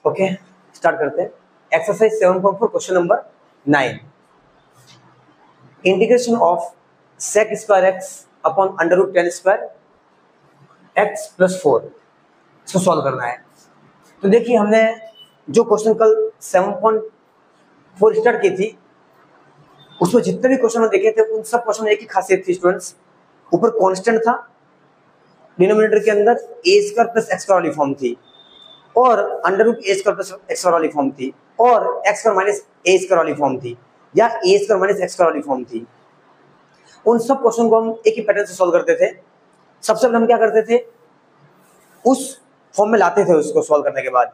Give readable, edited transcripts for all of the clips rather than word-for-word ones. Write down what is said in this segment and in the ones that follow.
Okay start करते हैं। Exercise 7.4 question number 9, integration of sec square x upon under root 10 square x plus 4 इसको solve करना है। तो देखिए हमने जो क्वेश्चन कल 7.4 स्टार्ट की थी उसमें जितने भी क्वेश्चन देखे थे उन सब क्वेश्चन में एक ही खासियत थी स्टूडेंट्स, ऊपर कांस्टेंट था, डिनोमिनेटर के अंदर ए स्क्वायर प्लस एक्स स्क्वायर वाली फॉर्म थी और under root A square plus x square वाली फॉर्म थी और एक्स स्क्वायर माइनस ए स्क्वायर वाली फॉर्म थी या ए स्क्वायर माइनस एक्स स्क्वायर वाली फॉर्म थी। उन सब क्वेश्चन को हम एक ही पैटर्न से सॉल्व करते थे। सबसे पहले हम क्या करते थे, उस फॉर्म में लाते थे उसको सॉल्व करने के बाद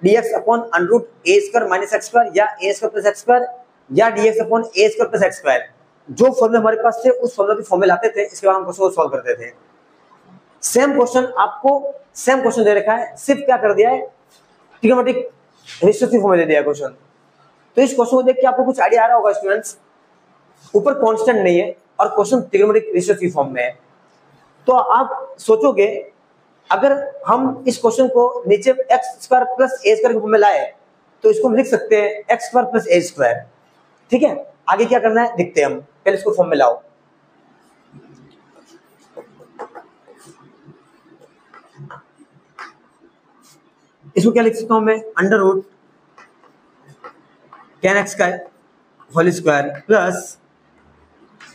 dx upon under root A square minus X square या ए स्क्वायर प्लस एक्स स्क्वायर या dx अपॉन ए स्क्वायर प्लस एक्स स्क्वायर, जो फॉर्मूले हमारे पास थे उस फॉर्मूले के फॉर्म में लाते थे। इसके बाद हम क्वेश्चन को सॉल्व करते थे। सेम क्वेश्चन आपको सेम क्वेश्चन दे रखा है, सिर्फ क्या कर दिया है ट्रिग्नोमेट्रिक रेशियो फॉर्म में दे दिया क्वेश्चन। तो इस क्वेश्चन को देख के आपको कुछ आइडिया आ रहा होगा स्टूडेंट्स, ऊपर कांस्टेंट नहीं है और क्वेश्चन ट्रिग्नोमेट्रिक रेशियो की फॉर्म में है। तो आप सोचोगे अगर हम इस क्वेश्चन को नीचे x square plus A square के फॉर्म में लाए तो इसको हम लिख सकते हैं x square plus A square. ठीक है, आगे क्या करना है देखते हैं हम, पहले इसको फॉर्म में लाओ। इसको क्या लिख सकता हूं मैं, अंडर रूट 10x का होल स्क्वायर प्लस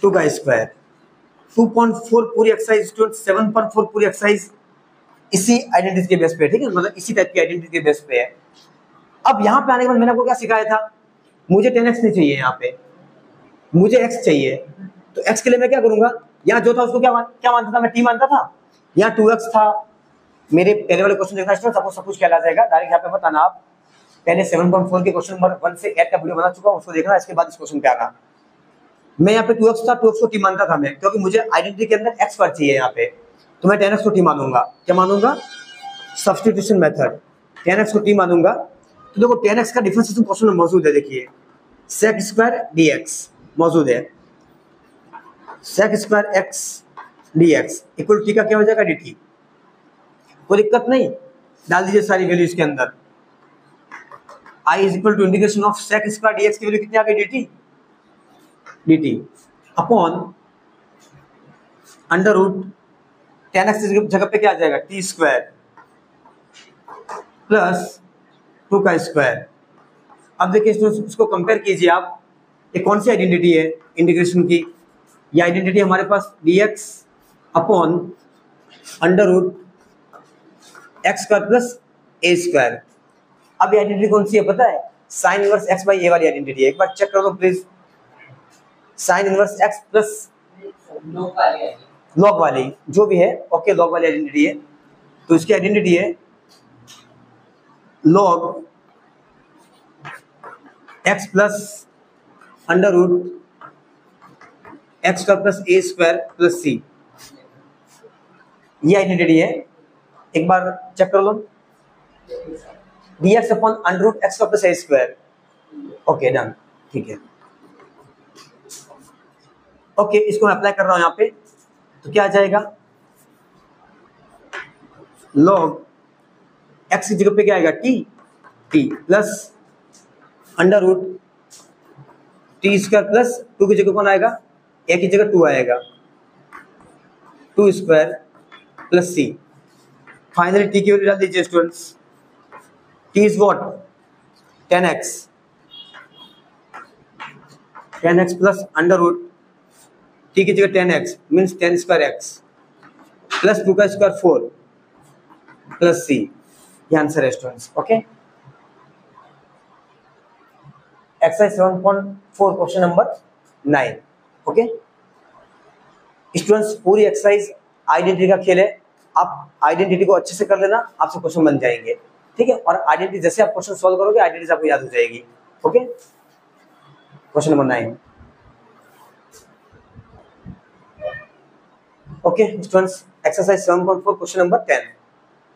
2 का स्क्वायर। 2.4 पूरी एक्सरसाइज स्टूडेंट, 7.4 पूरी एक्सरसाइज इसी आइडेंटिटी के बेस पे, ठीक है, मतलब इसी टाइप की आइडेंटिटी के बेस पे है। अब यहाँ पे आने के बाद मैंने आपको क्या सिखाया था, मुझे 10x नहीं चाहिए, यहाँ पे मुझे x चाहिए। तो x के लिए मैं क्या करूंगा, यहाँ जो था उसको क्या मानता था मैं, t मानता था। यहाँ 2x था, मेरे पहले वाले क्वेश्चन देखना स्टूडेंट, आपको सब कुछ क्या आ जाएगा डायरेक्ट यहाँ पे बताना। आप पहले 7.4 के क्वेश्चन नंबर 1 से 8 का वीडियो बना चुका हूँ, उसको देखना, इसके बाद इस क्वेश्चन पे आना। मैं यहाँ पे 2x था, 2x को t मानता था मैं, क्योंकि मुझे आइडेंटिटी के अंदर x पर चाहिए यहाँ पे, तो मैं 10x को t मानूंगा। क्या मानूंगा, सब्स्टिट्यूशन मेथड, 10x को t मानूंगा। तो देखो 10x का डिफरेंशिएशन क्वेश्चन में मौजूद है, देखिए sec स्क्वायर dx मौजूद है, sec square x dx equal t का क्या हो जाएगा dt। कोई दिक्कत नहीं, डाल दीजिए सारी वैल्यू इसके अंदर। I is equal to integration of sec square dx की वैल्यू कितनी आ गई dt upon under root 10x जगह पे क्या आ जाएगा t स्क्वायर प्लस 2 का स्क्वायर। अब देखिए इसको कंपेयर कीजिए आप, ये कौन सी आइडेंटिटी है इंटीग्रेशन की, ये आइडेंटिटी हमारे पास dx upon under root X square plus A square. अब ये आइडेंटिटी कौन सी है पता है, sine inverse X by A वाली आइडेंटिटी है। एक बार चेक कर लो please, sine inverse X plus log वाली जो भी है, ओके लॉग वाली आइडेंटिटी है। तो इसकी आइडेंटिटी है log X plus under root X square plus A square plus C, ये आइडेंटिटी है। एक बार चेक कर लो, dx upon under root X square plus A square, okay done, ठीक है। ओके इसको मैं अप्लाई कर रहा हूं यहाँ पे, तो क्या आ जाएगा, log x की जगह पे क्या आएगा t plus under root T square plus 2 की जगह कौन आएगा, a की जगह 2 आएगा, 2 square plus c। Finally t की वैल्यू डाल दीजिए students, t is what 10x plus under root t की जगह 10x means 10 square x plus 2 का स्क्वायर 4 प्लस c, ये आंसर है students. Okay, exercise 7.4 question number 9। Okay students, पूरी exercise identity का खेल है, आप आइडेंटिटी को अच्छे से कर लेना, आपसे क्वेश्चन बन जाएंगे, ठीक है। और आइडेंटिटी जैसे आप क्वेश्चन सॉल्व करोगे आइडेंटिटी आपको याद हो जाएगी। Okay, question number 9। Okay students, exercise 7.4 question number 10।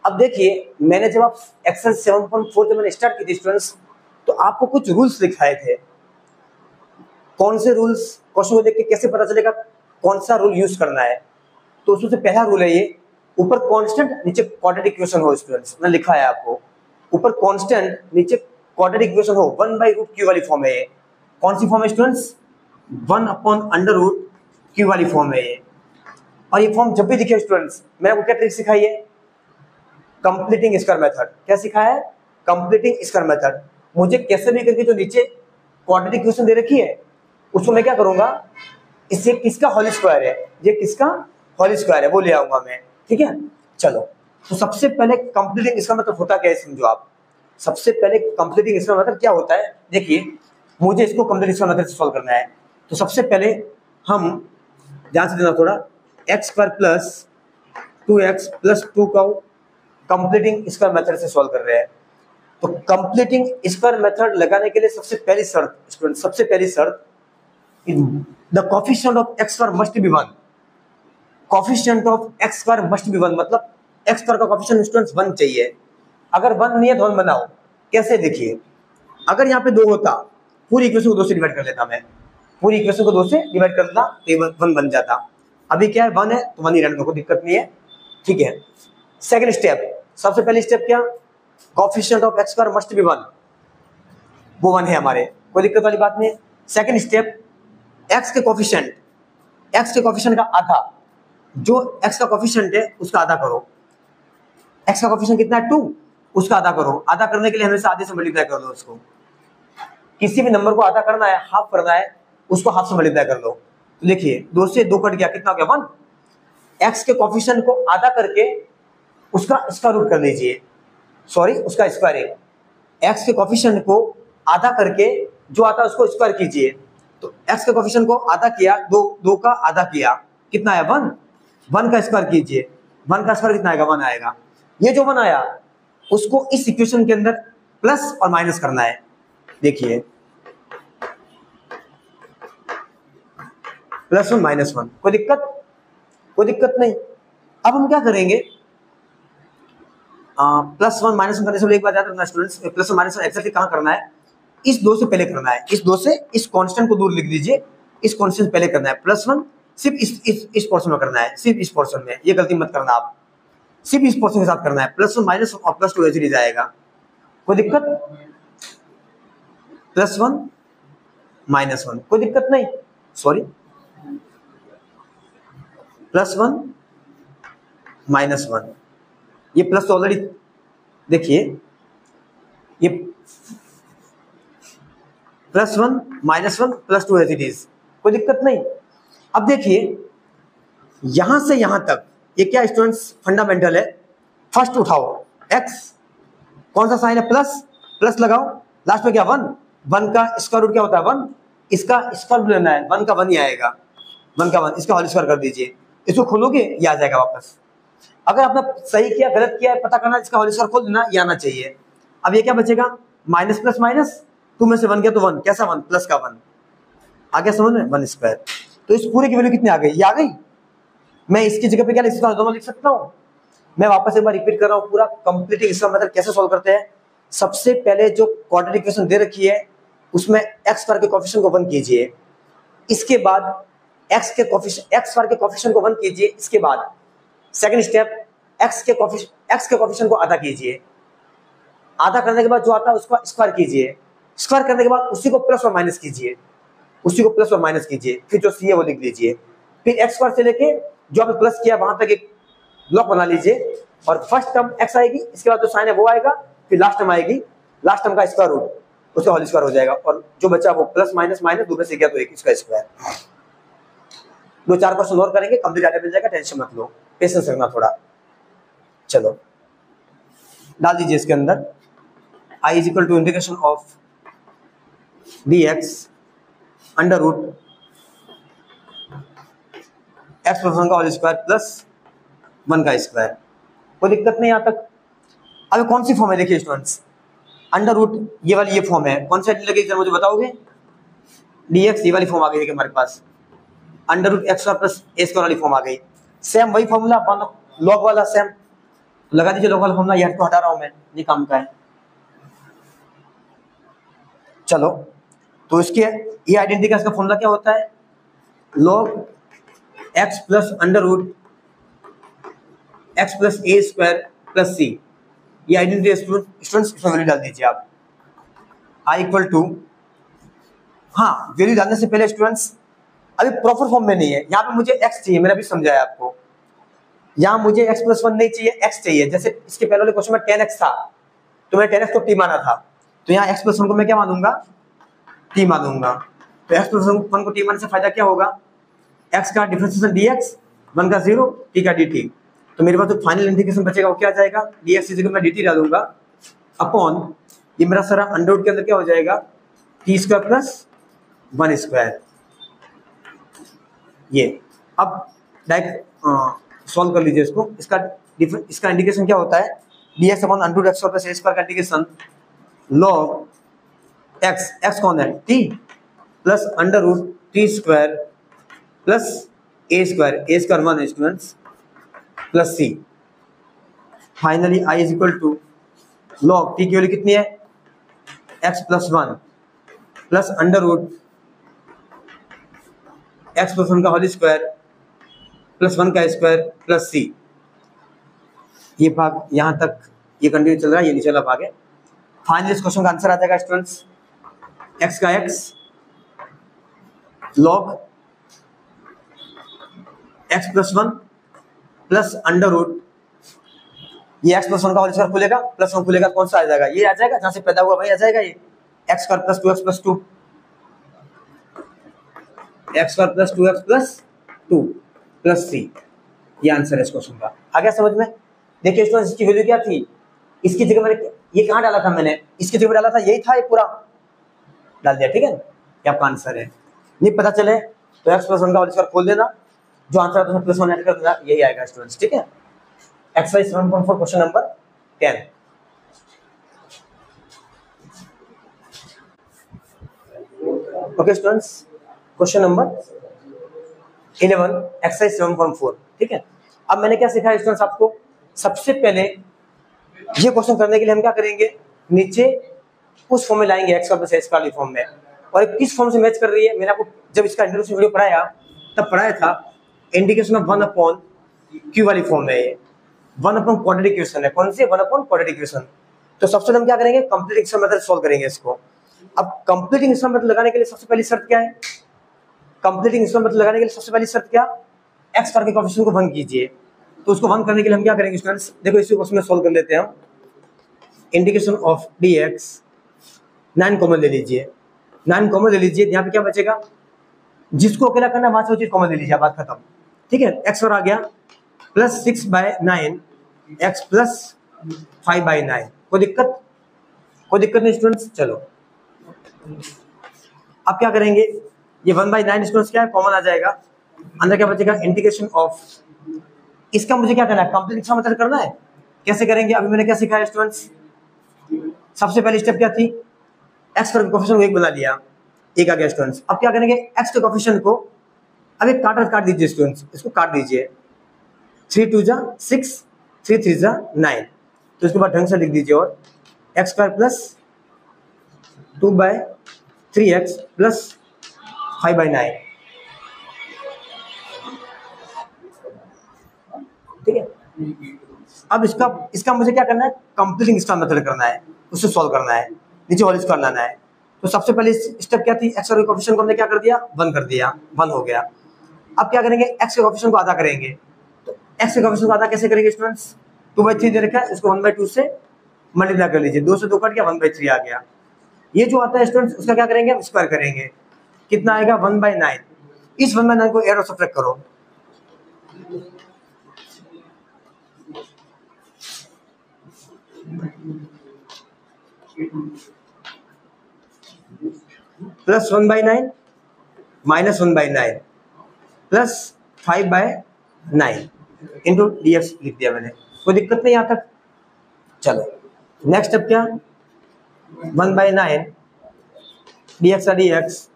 अब देखिए मैंने जब आप एक्सरसाइज 7.4 जब मैंने स्टार्ट की थी स्टूडेंट्स, तो आपको कुछ रूल्स दिखाए थे। कौन से रूल्स, क्वेश्चन को देख के कैसे पता चलेगा कौन सा रूल यूज करना है। तो उसमें से पहला रूल है ये, ऊपर कांस्टेंट नीचे क्वाड्रेटिक इक्वेशन हो स्टूडेंट्स, मैंने लिखा है आपको। ऊपर कांस्टेंट, नीचे क्वाड्रेटिक इक्वेशन हो, 1/√q वाली फॉर्म है ये। कौन सी फॉर्म है स्टूडेंट्स? 1/√q वाली फॉर्म है ये। और ये फॉर्म जब भी दिखे स्टूडेंट्स, मैंने आपको क्या ट्रिक सिखाई है? Completing square method. क्या सिखाया है? Completing square method. मुझे कैसे भी करके जो नीचे क्वाड्रेटिक इक्वेशन दे रखी है उसको मैं क्या करूंगा, इससे किसका होल स्क्वायर है, ये किसका होल स्क्वायर है वो ले आऊंगा मैं। ठीक है, चलो। तो सबसे पहले कंप्लीटिंग स्क्वायर मेथड होता क्या है समझो आप। सबसे पहले कंप्लीटिंग स्क्वायर मेथड क्या होता है, देखिए मुझे इसको कंप्लीटिंग स्क्वायर मेथड से सॉल्व करना है। तो सबसे पहले हम ध्यान से देना थोड़ा, x² प्लस 2x प्लस 2 का कंप्लीटिंग स्क्वायर मेथड से सॉल्व कर रहे हैं। तो कंप्लीटिंग स्क्वायर मेथड लगाने के लिए सबसे पहली शर्त स्टूडेंट, सबसे पहली शर्त, the coefficient of x square must be 1। Coefficient of x square must be 1 मतलब x स्क्वायर का कोएफिशिएंट स्टूडेंट्स 1 चाहिए। अगर 1 नहीं है तो 1 बनाओ। कैसे? देखिए, अगर यहाँ पे 2 होता, पूरी इक्वेशन को 2 से डिवाइड कर लेता मैं, पूरी इक्वेशन को 2 से डिवाइड कर लेता तो 1 बन जाता। अभी क्या है, 1 है तो 1 ही रहने दो, कोई दिक्कत नहीं है। ठीक है, सेकंड स्टेप, सबसे पहली स्टेप क्या, coefficient of x square must be 1, वो 1 है हमारे, कोई दिक्कत वाली बात नहीं है। सेकंड स्टेप, x के कोएफिशिएंट का आधा, जो x का कोएफिशिएंट है उसका आधा करो। x का कोएफिशिएंट कितना है 2, उसका आधा करो। आधा करने के लिए हमेशा आधे से मल्टीप्लाई कर दो उसको। किसी भी नंबर को आधा करना है, हाफ करना है, उसको हाफ से मल्टीप्लाई कर दो। तो देखिए 2 से 2 कट गया, कितना हो गया 1। x के कोएफिशिएंट को आधा करके उसका स्क्वायर रूट कर लीजिए, सॉरी उसका स्क्वायरिंग। x के कोएफिशिएंट को आधा करके जो आता है उसको स्क्वायर कीजिए। तो x के कोएफिशिएंट को आधा किया, 2 का आधा किया, कितना आया 1 का स्क्वायर कीजिए, 1 का स्क्वायर कितना आएगा 1 आएगा। ये जो 1 आया उसको इस इक्वेशन के अंदर प्लस और माइनस करना है। देखिए +1 -1, कोई दिक्कत नहीं। अब हम क्या करेंगे, +1 -1 करने से एक बात याद रखना स्टूडेंट्स, +1 -1 एक्जेक्टली कहाँ करना है, इस 2 से पहले करना है। इस 2 से इस कांस्टेंट को दूर लिख दीजिए, इस कांस्टेंट से पहले करना है। +1 सिर्फ इस पोर्शन में करना है, सिर्फ इस पोर्शन में, ये गलती मत करना आप, सिर्फ इस पोर्शन के साथ करना है। +1 -1 और +2 ऐसे ही जाएगा, कोई दिक्कत, +1 -1 कोई दिक्कत नहीं, सॉरी +1 -1, ये प्लस तो ऑलरेडी, देखिए ये +1 -1 +2 एज इट इज, कोई दिक्कत नहीं। अब देखिए यहां से यहां तक ये क्या स्टूडेंट्स फंडामेंटल है। फर्स्ट उठाओ x, कौन सा साइन है, प्लस लगाओ, लास्ट में क्या 1 का स्क्वायर रूट क्या होता है 1, इसका स्क्वायर रूट लेना है, 1 का 1 ही आएगा, 1 का 1, इसका होल स्क्वायर कर दीजिए, इसको खोलोगे ये आ जाएगा वापस। अगर आपने सही किया गलत किया पता करना, इसका होल स्क्वायर खोल देना, ये आना चाहिए। अब ये क्या बचेगा, माइनस प्लस माइनस, 2 में से 1 गया तो 1, कैसा 1, प्लस का 1 आ गया, समझ में, 1 स्क्वायर। तो इस पूरे की वैल्यू कितनी आ गई, ये आ गई। मैं इसकी जगह पे क्या लिख सकता हूँ, दोनों लिख सकता हूँ। मैं वापस एक बार रिपीट कर रहा हूँ पूरा कंप्लीटिंग इसका मतलब कैसे सॉल्व करते हैं। सबसे पहले जो क्वाड्रेटिक इक्वेशन दे रखी है उसमें x स्क्वायर के कोएफिशिएंट को 1 कीजिए, इसके बाद x स्क्वायर के कोएफिशिएंट को 1 कीजिए, इसके बाद सेकंड स्टेप x के कोएफिशिएंट को आधा कीजिए, आधा करने के बाद जो आता है उसको स्क्वायर कीजिए, स्क्वायर करने के बाद उसी को प्लस और माइनस कीजिए, फिर जो सी है वो लिख लीजिए, फिर x स्क्वायर से लेके जो आपने प्लस किया वहां तक एक ब्लॉक बना लीजिए, और फर्स्ट टर्म x आएगी, इसके बाद जो साइन है वो आएगा, फिर लास्ट टर्म आएगी, लास्ट टर्म का स्क्वायर रूट, उसका होल स्क्वायर हो जाएगा, और जो बचा वो प्लस माइनस माइनस 2 में से गया तो 1 इसका स्क्वायर। 2-4 क्वेश्चन और करेंगे, कंप्लीट आगे मिल जाएगा, टेंशन मत लो, पेशेंस रखना थोड़ा। चलो डाल दीजिए इसके अंदर i = integration of dx under root x + 1 का होल स्क्वायर प्लस 1 का स्क्वायर, कोई दिक्कत नहीं यहाँ तक। अब कौन सी फॉर्म है, देखिए स्टूडेंट्स, अंडर रूट ये वाली ये फॉर्म है, कौन सी लगेगी मुझे बताओगे, dx ये वाली फॉर्म आ गई है हमारे पास, under root x square plus a square वाली फॉर्म आ गई। सेम वही फॉर्मूला लॉग वाला, सेम लगा दीजिए लॉग वाला फॉर्मूला, ये तो हटा रहा हूं मैं, ये काम का है। चलो तो इसके ये आइडेंटिटी का इसका फॉर्मूला क्या होता है, log x plus under root x plus a square plus c, ये आइडेंटिटी स्टूडेंट्स इसमें वैल्यू डाल दीजिए आप। आई इक्वल टू, हाँ वैल्यू डालने से पहले स्टूडेंट्स अभी प्रॉपर फॉर्म में नहीं है, यहाँ पे मुझे एक्स चाहिए, मैंने अभी समझाया आपको। यहाँ मुझे x प्लस 1 नहीं चाहिए, x चाहिए। जैसे इसके पहले वाले क्वेश्चन में 10x था तो मैंने 10x को t माना था, तो यहाँ x प्लस 1 को मैं क्या मानूंगा, t मानूंगा। तो x प्लस 1 को t मानने से फायदा क्या होगा, x का डिफरेंशिएशन dx, 1 का 0, t का dt। तो मेरे पास जो फाइनल इंटीग्रेशन बचेगा वो क्या आ जाएगा, dx इक्वल मैं dt डालूंगा अपॉन ये मेरा सारा अंडर रूट के अंदर क्या हो जाएगा, t स्क्वायर प्लस 1 स्क्वायर। ये अब डायरेक्ट सॉल्व कर लीजिए इसको। इसका इंटीग्रेशन क्या होता है, dx upon under root x plus a square का इंटीग्रेशन log x कौन है, t plus under root t square plus a square 1 students plus c। Finally i is equal to log t की value कितनी है, x plus 1 plus under root x plus 1 का whole square plus 1 का square plus c। ये भाग यहाँ तक ये कंटिन्यू चल रहा है, ये नीचे वाला भाग है। फाइनली इस क्वेश्चन का आंसर आ जाएगा स्टूडेंट्स x का x log x plus 1 plus under root, ये x प्लस 1 का होल स्क्वायर खुलेगा प्लस 1 खुलेगा, कौन सा आ जाएगा, ये आ जाएगा जहां से पैदा हुआ भाई आ जाएगा ये x square plus 2x plus 2, x square plus 2x plus 2 plus c। ये आंसर है इस क्वेश्चन का। आ गया समझ में। देखिए स्टूडेंट्स इसकी वैल्यू क्या थी, इसकी जगह मैंने ये कहाँ डाला था, मैंने इसकी जगह डाला था, यही था, ये पूरा डाल दिया, ठीक है। ये आपका आंसर है। नहीं पता चले तो x प्लस 1 का होल स्क्वायर खोल देना, जो आंसर आता है प्लस 1 ऐड कर देना, यही आएगा स्टूडेंट्स, ठीक है। Exercise 7.4 question number 10। Okay students, question number 11 exercise 7.4, ठीक है। अब मैंने क्या सिखाया स्टूडेंट्स आपको, सबसे पहले ये क्वेश्चन करने के लिए हम क्या करेंगे, नीचे उस फॉर्म में लाएंगे एक्स का प्लस एस वाली फॉर्म में, और किस फॉर्म से मैच कर रही है। मैंने आपको जब इसका इंट्रोडक्शन वीडियो पढ़ाया तब पढ़ाया था इंटीग्रेशन ऑफ 1 अपॉन क्यू वाली फॉर्म है, ये 1 अपॉन क्वाड्रेटिक इक्वेशन है। कौन सी, 1 अपॉन क्वाड्रेटिक इक्वेशन। तो सबसे पहले हम क्या करेंगे, कंप्लीट इक्वेशन मेथड सॉल्व करेंगे इसको। अब कंप्लीटिंग इक्वेशन मेथड लगाने के लिए सबसे पहली शर्त क्या है, कंप्लीटिंग इक्वेशन मेथड लगाने के लिए सबसे पहली शर्त क्या, एक्स करके कोएफिशिएंट को 1 कीजिए। तो उसको 1 करने के लिए हम क्या करेंगे स्टूडेंट्स, देखो इसी क्वेश्चन में सॉल्व कर लेते हैं हम। इंटीग्रेशन ऑफ dx 9 कॉमन ले लीजिए, 9 कॉमन ले लीजिए, यहाँ पे क्या बचेगा, जिसको अकेला करना वहां से वो चीज कॉमन ले लीजिए, बात खत्म, ठीक है। x और आ गया प्लस 6/9 x प्लस 5/9। कोई दिक्कत नहीं स्टूडेंट्स। चलो अब क्या करेंगे, ये 1/9 स्टूडेंट्स क्या है, कॉमन आ जाएगा, अंदर क्या बचेगा, इंटीग्रेशन ऑफ, इसका मुझे क्या करना है, कंप्लीट इक्वेशन मेथड करना है। कैसे करेंगे, अभी मैंने क्या सिखाया स्टूडेंट्स, सबसे पहली स्टेप क्या थी, एक्स का कोएफिशिएंट को 1 बना लिया, 1 आ गया स्टूडेंट्स। अब क्या करेंगे, एक्स के कोएफिशिएंट को अब एक काट दीजिए स्टूडेंट्स, इसको काट दीजिए, 3 2 जा 6, 3 3 जा 9। तो इसके बाद ढंग से लिख दीजिए, और x square plus 2/3x plus 5/9, ठीक है। अब इसका मुझे क्या करना है, कंप्लीटिंग इक्वेशन मेथड करना है, उससे सॉल्व करना है, नीचे होल स्क्वायर लाना है। तो सबसे पहले स्टेप क्या थी, एक्स के कोएफिशिएंट को हमने क्या कर दिया, 1 कर दिया, 1 हो गया। अब क्या करेंगे, एक्स के कोएफिशिएंट को आधा करेंगे। तो एक्स के कोएफिशिएंट को आधा कैसे करेंगे स्टूडेंट्स, 2/3 दे रखा है, इसको 1/2 से मल्टीप्लाई कर लीजिए, 2 से 2 कट गया, 1/3 आ गया। ये जो आता है स्टूडेंट्स उसका क्या करेंगे, हम स्क्वायर करेंगे, कितना आएगा 1/9। इस 1/9 को ऐड और सब्ट्रैक्ट करो, plus 1/9 minus 1/9 plus 5/9 into dx लिख दिया मैंने, कोई दिक्कत नहीं यहाँ तक। चलो नेक्स्ट स्टेप क्या, 1/9 dx का dx।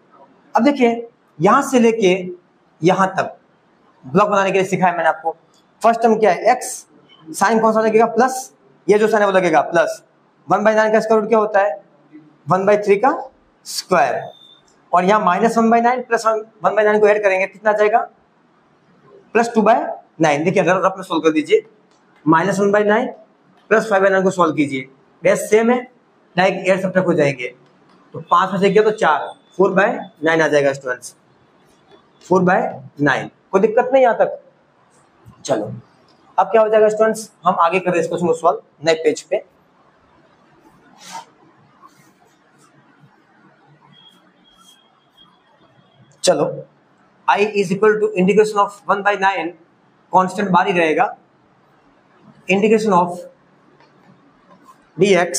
अब देखिए यहां से लेके यहां तक ब्लॉक बनाने के लिए सिखाया मैंने आपको। फर्स्ट टर्म क्या है, x साइन कौन सा लगेगा, प्लस, ये जो साइन है वो लगेगा प्लस, 1/9 का स्क्वायर रूट क्या होता है, 1/3 का स्क्वायर, और यहाँ माइनस 1/9 प्लस 1/9 को ऐड करेंगे, कितना आ जाएगा, प्लस 2/9। देखिए रफ में सोल्व कर दीजिए, माइनस 1/9 प्लस 5/9 को सॉल्व कीजिए, बेस सेम है, डायरेक्ट 8 सब्ट्रैक्ट हो जाएंगे, तो 5 में से गया तो 4, 4/9 आ जाएगा स्टूडेंट्स, 4/9। कोई दिक्कत नहीं यहाँ तक। चलो अब क्या हो जाएगा स्टूडेंट्स, हम आगे कर रहे हैं इस क्वेश्चन को सॉल्व नए पेज पे। चलो I is equal to integration of 1/9, constant बाहर ही रहेगा, इंटीग्रेशन ऑफ dx,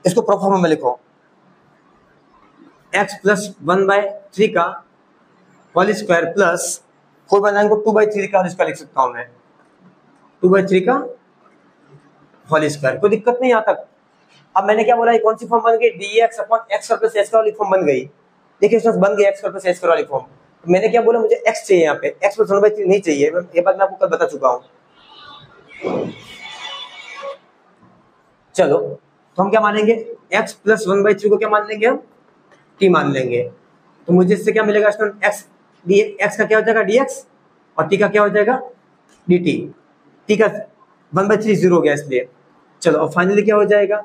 इसको प्रोफॉर्मा में लिखो, x प्लस 1/3 का होल स्क्वायर प्लस 4/9 को 2/3 का होल स्क्वायर लिख सकता हूं मैं, 2/3 का होल स्क्वायर। कोई दिक्कत नहीं यहाँ तक। अब मैंने क्या बोला, ये कौन सी फॉर्म बन गई, dx upon x plus h वाली फॉर्म बन गई। देखिए स्टूडेंट्स बन गई x प्लस h वाली फॉर्म। मैंने क्या बोला, मुझे x चाहिए यहाँ पे, x प्लस 1/3 नहीं चाहिए, ये बात मैं आपको कल बता चुका हूँ। चलो तो हम क्या मानेंगे, x प्लस 1/3 को क्या मान लेंगे हम, t मान लेंगे। तो मुझे इससे क्या मिलेगा स्टूडेंट, x का क्या हो जाएगा dx और t का क्या हो जाएगा dt, t का 1/3 0 हो गया इसलिए। चलो और फाइनली क्या हो जाएगा,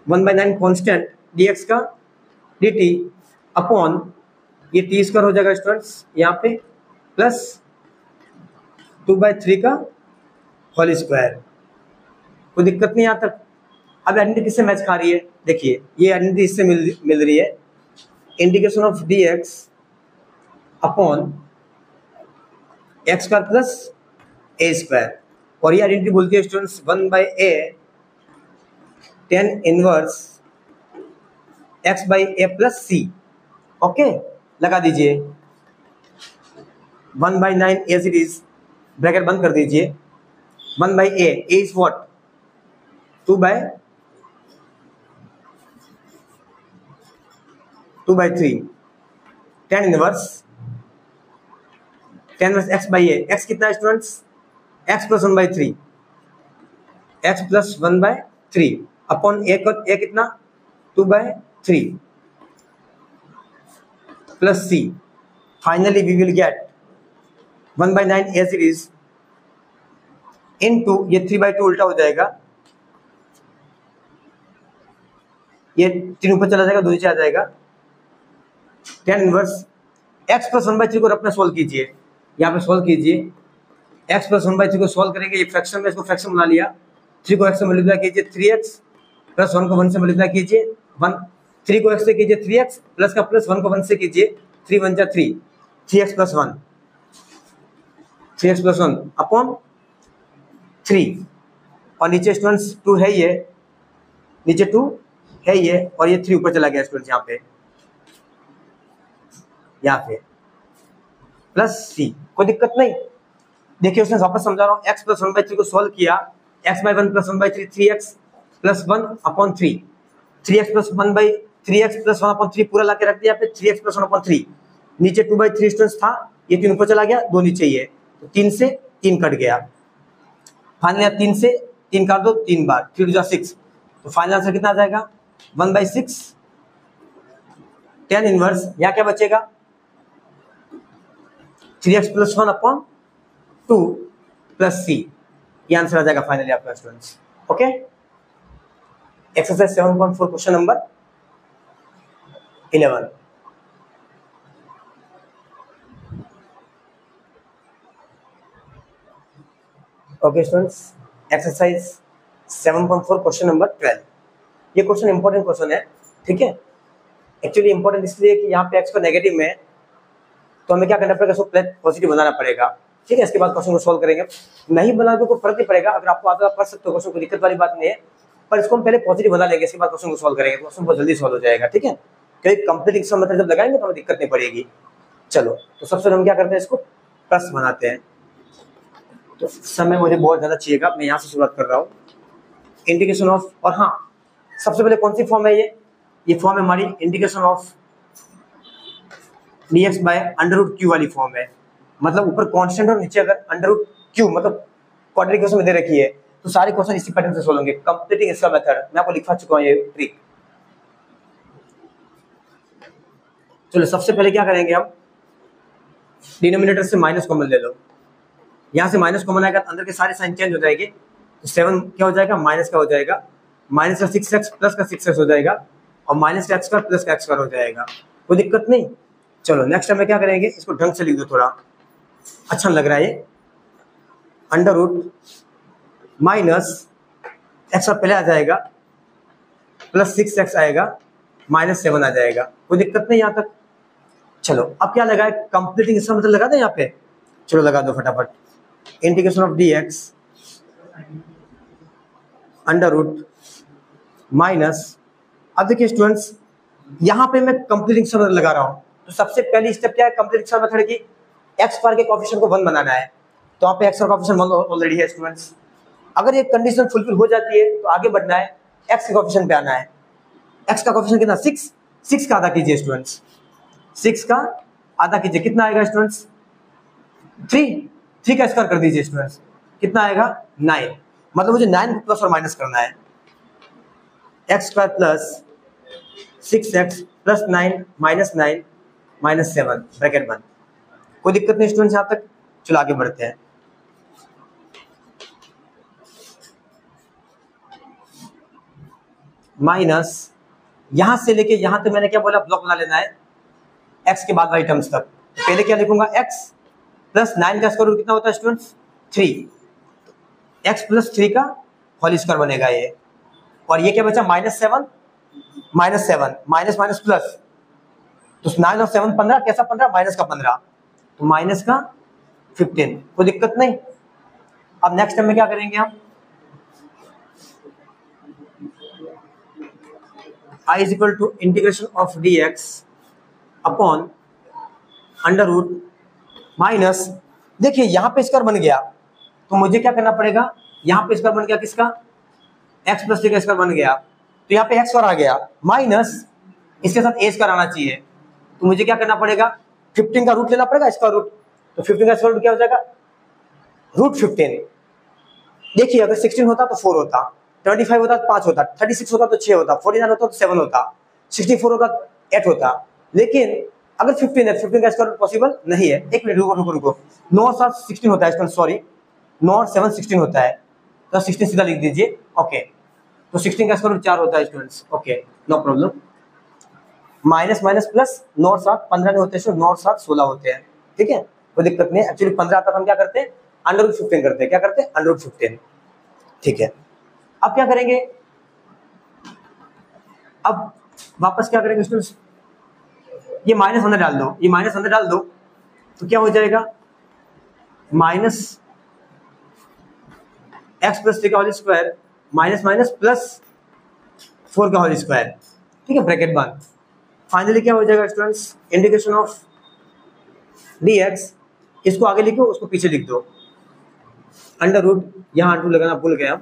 1/9 कांस्टेंट dx का dt अपॉन ये t स्क्वायर हो जाएगा स्टूडेंट्स यहाँ पे, प्लस 2/3 का होल स्क्वायर। कोई दिक्कत नहीं यहाँ तक। अब आइडेंटिटी किससे मैच खा रही है, देखिए ये आइडेंटिटी इससे मिल रही है, integration of dx upon x square plus a square, और ये आइडेंटिटी बोलती है students 1/a tan inverse x/a plus c। Okay लगा दीजिए, 1/9 एज इट इज, ब्रैकेट बंद कर दीजिए, 1/a is what 2/3 tan inverse x/a, x कितना है students, x plus 1/3, x plus 1/3 upon a कितना 2/3 plus c। Finally we will get 1/9 as it is into, ये 3/2 उल्टा हो जाएगा, ये 3 ऊपर चला जाएगा, 2 नीचे आ जाएगा, tan इनवर्स x प्लस 1/3 को अपना सोल्व कीजिए, यहाँ पे सोल्व कीजिए, x प्लस 1/3 को सोल्व करेंगे, ये फ्रैक्शन में, इसको फ्रैक्शन बना लिया, 3 को x से मल्टीप्लाई कीजिए 3x प्लस 1 को 1 से मल्टीप्लाई कीजिए 1, 3 को x से कीजिए 3x प्लस का प्लस 1 को 1 से कीजिए 3 1 जा 3, 3x plus 1, 3x plus 1 upon 3, और नीचे स्टूडेंट्स 2 है, ये नीचे 2 है ये, और ये 3 ऊपर चला गया स्टूडेंट्स यहाँ पे प्लस c। कोई दिक्कत नहीं। देखिए उसने वापस समझा रहा हूँ, x प्लस 1/3 को सॉल्व किया, x/1 plus 1/3 3x plus 1 upon 3, 3x plus 1/3x plus 1 upon 3 पूरा ला के रख दिया पे 3x प्लस 1 अपॉन 3, नीचे 2/3 स्टूडेंट्स था, ये 3 ऊपर चला गया, 2 नीचे ही है, तो 3 से 3 कट गया, फाइनली 3 से 3 काट दो 3 बार, 3 2 6, तो फाइनल आंसर कितना आ जाएगा 1/6 tan इनवर्स, यहाँ क्या बचेगा 3x plus 1 upon 2 plus c, ये आंसर आ जाएगा फाइनली आपका students. Okay, exercise 7.4 question number 11। Okay students, exercise 7.4 question number 12। ये क्वेश्चन इंपॉर्टेंट क्वेश्चन है, ठीक है। एक्चुअली इंपॉर्टेंट इसलिए कि यहाँ पे x को नेगेटिव में, तो हमें क्या करना पड़ेगा, इसको पॉजिटिव बनाना पड़ेगा, ठीक है। इसके बाद क्वेश्चन को सोल्व करेंगे, नहीं बना तो कोई फर्क नहीं पड़ेगा, अगर आपको आता पढ़ सकते हो क्वेश्चन, कोई दिक्कत वाली बात नहीं है, पर इसको हम पहले पॉजिटिव बना लेंगे, इसके बाद क्वेश्चन को सोल्व करेंगे, क्वेश्चन बहुत जल्दी सोल्व हो जाएगा, ठीक है। क्योंकि कंप्लीट एग्जाम मेथड जब लगाएंगे तो हमें दिक्कत नहीं पड़ेगी। चलो तो सबसे हम क्या करते हैं, इसको प्लस बनाते हैं, तो समय मुझे बहुत ज़्यादा चाहिएगा, मैं यहाँ से शुरुआत कर रहा हूँ, इंटीग्रेशन ऑफ, और हाँ सबसे पहले कौन सी फॉर्म है, ये फॉर्म है हमारी integration of dx by √q वाली फॉर्म है, मतलब ऊपर कांस्टेंट और नीचे अगर √q मतलब क्वाड्रेटिक इक्वेशन में दे रखी है, तो सारे क्वेश्चन इसी पैटर्न से सोल्व होंगे, कंप्लीटिंग इसका मेथड मैं आपको लिखा चुका हूँ ये ट्रिक। चलो सबसे पहले क्या करेंगे, हम डिनोमिनेटर से माइनस कॉमन ले लो, यहाँ से माइनस कॉमन आएगा तो अंदर के सारे साइन चेंज हो जाएंगे, तो 7 क्या हो जाएगा, माइनस का हो जाएगा, माइनस का 6x प्लस का 6x हो जाएगा, और माइनस का x² प्लस का x² हो जाएगा। कोई दिक्कत नहीं। चलो नेक्स्ट टाइम में क्या करेंगे, इसको ढंग से लिख दो, थोड़ा अच्छा लग रहा है ये। अंडर रूट माइनस x पहले आ जाएगा, प्लस 6x आएगा, माइनस 7 आ जाएगा। कोई दिक्कत नहीं यहाँ तक। चलो अब क्या लगा है, कंप्लीटिंग इसका मतलब लगा दे यहाँ पे। चलो लगा दो फटाफट। Integration of dx under root minus, अब देखिए स्टूडेंट्स यहाँ पे मैं कंप्लीटिंग मेथड लगा रहा हूँ। तो सबसे पहली स्टेप क्या है कंप्लीटिंग मेथड की, एक्स बार के कोएफिशिएंट को 1 बनाना है। तो यहाँ पे एक्स का कोएफिशिएंट 1 ऑलरेडी है स्टूडेंट्स। अगर ये कंडीशन फुलफिल हो जाती है तो आगे बढ़ना है, एक्स के कोएफिशिएंट पे आना है। एक्स का कोएफिशिएंट कितना, 6, 6 का आधा कीजिए स्टूडेंट्स, 6 का आधा कीजिए, कितना आएगा स्टूडेंट्स, 3 का स्क्वायर कर दीजिए स्टूडेंट्स, कितना आएगा 9। मतलब मुझे 9 को प्लस और माइनस करना है, x² plus 6x plus 9 minus 9 minus 7 bracket 1। कोई दिक्कत नहीं स्टूडेंट्स यहाँ तक। चलो आगे बढ़ते हैं। माइनस यहां से लेके यहां तक मैंने क्या बोला, ब्लॉक बना लेना है x के बाद वाली टर्म्स तक। पहले क्या लिखूंगा, x प्लस 9 का स्क्वायर रूट कितना होता है स्टूडेंट्स, 3, x प्लस 3 का होल स्क्वायर बनेगा ये। और ये क्या बचा, -7 -7 माइनस माइनस प्लस, तो 9 और 7 15, कैसा 15, माइनस का 15, तो माइनस का 15। कोई दिक्कत नहीं। अब नेक्स्ट टाइम में क्या करेंगे हम, I is equal to integration of dx upon under root minus, देखिए यहाँ पे स्क्वायर बन गया तो मुझे क्या करना पड़ेगा, यहाँ पे स्क्वायर बन गया किसका, x प्लस 3 का स्क्वायर बन गया, तो यहाँ पे x स्क्वायर आ गया, माइनस इसके साथ a स्क्वायर आना चाहिए। तो मुझे क्या करना पड़ेगा, 15 का रूट लेना पड़ेगा, इसका रूट। तो 15 का स्क्वायर रूट क्या हो जाएगा, रूट 15। देखिए अगर 16 होता तो 4 होता, 25 होता तो 5 होता, 36 होता तो 6 होता, 49 होता तो 7 होता, 64 होता तो 8 होता। लेकिन अगर 15 है, 15 का स्क्वायर रूट पॉसिबल नहीं है। एक मिनट रुको रुको रुको, 9 और 7 16 होता है, सॉरी 9 और 7 16 होता है, तो 16 सीधा लिख दीजिए। ओके, तो 16 का स्क्वायर रूट 4 होता है students. Okay no problem. Minus minus plus, 9 और 7 15 नहीं होते, 9 और 7 16 होते हैं। ठीक है, कोई दिक्कत नहीं। एक्चुअली 15 आता तो हम क्या करते हैं, अंडर रूट 15 करते हैं। क्या करते हैं, अंडर रूट 15। ठीक है, अब क्या करेंगे, अब वापस क्या करेंगे स्टूडेंट्स, ये माइनस अंदर डाल दो, ये माइनस अंदर डाल दो, तो क्या हो जाएगा, माइनस एक्स प्लस 3 का whole square minus minus plus 4 का होल स्क्वायर। ठीक है, ब्रैकेट बंद। फाइनली क्या हो जाएगा स्टूडेंट्स, इंटीग्रेशन ऑफ dx, इसको आगे लिखो उसको पीछे लिख दो, अंडर रूट, यहाँ अंडर लगाना भूल गया।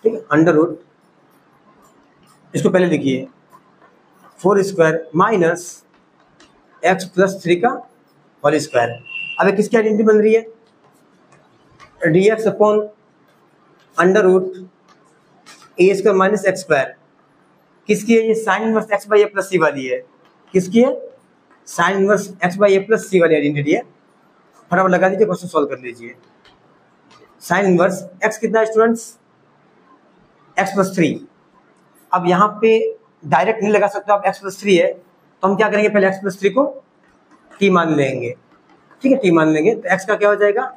ठीक है, अंडर रूट, इसको पहले लिखिए 4 स्क्वायर माइनस एक्स प्लस 3 का होल स्क्वायर। अब ये किसकी आइडेंटिटी बन रही है, dx upon under root A square minus X square. किसकी है ये, sine inverse X by A plus C वाली है। किसकी है, sine inverse X by A plus C वाली आइडेंटिटी है। फटाफट लगा दीजिए, क्वेश्चन सॉल्व कर लीजिए। साइन इनवर्स एक्स कितना है स्टूडेंट्स, एक्स प्लस 3। अब यहाँ पे डायरेक्ट नहीं लगा सकते आप, एक्स प्लस 3 है, तो हम क्या करेंगे, पहले एक्स प्लस 3 को t मान लेंगे। ठीक है, t मान लेंगे तो x का क्या हो जाएगा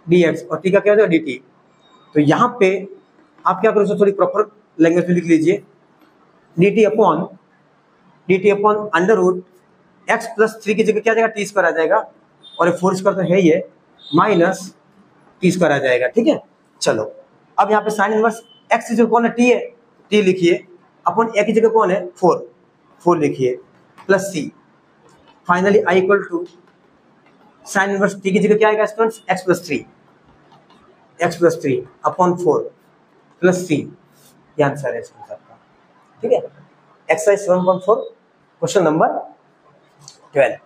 dx और t का क्या हो जाएगा dt। तो यहाँ पे आप क्या करो, थोड़ी प्रॉपर लैंग्वेज में लिख लीजिए, dt upon under root x plus 3 की जगह क्या आ जाएगा, टी स्क्वायर आ जाएगा, और 4 स्क्वायर तो है ही है, माइनस टी स्क्वायर आ जाएगा। ठीक है, चलो अब यहाँ पे साइन इनवर्स एक्स की जगह कौन है, टी है, टी लिखिए, अपॉन ए की जगह कौन है, 4 लिखिए, plus C. Finally I equal to sine inverse T की जगह क्या आएगा students, X plus 3 upon 4 plus C, ये आंसर है इसका सबका। ठीक है, एक्सरसाइज 7.4 क्वेश्चन नंबर 12।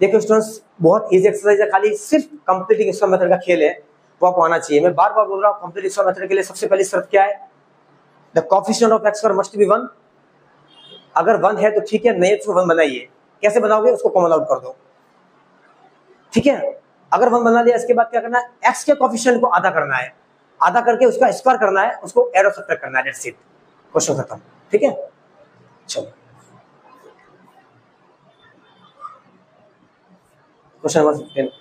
देखो स्टूडेंट्स बहुत इजी एक्सरसाइज है, खाली सिर्फ कंप्लीटिंग स्क्वायर मेथड का खेल है, वो आपको आना चाहिए। मैं बार बार बोल रहा हूँ, कंप्लीटिंग स्क्वायर मेथड के लिए सबसे पहली शर्त क्या है, the coefficient of x square must be 1। अगर 1 है तो ठीक है, नहीं तो 1 बनाइए। कैसे बनाओगे, उसको कॉमन आउट कर दो। ठीक है, अगर 1 बना लिया, इसके बाद क्या करना है, एक्स के कोफिशिएंट को आधा करना है, आधा करके उसका स्क्वायर करना है, उसको एरो सब्ट्रैक्ट करना है, दैट्स इट, क्वेश्चन खत्म। ठीक है, चलो क्वेश्चन नंबर 15।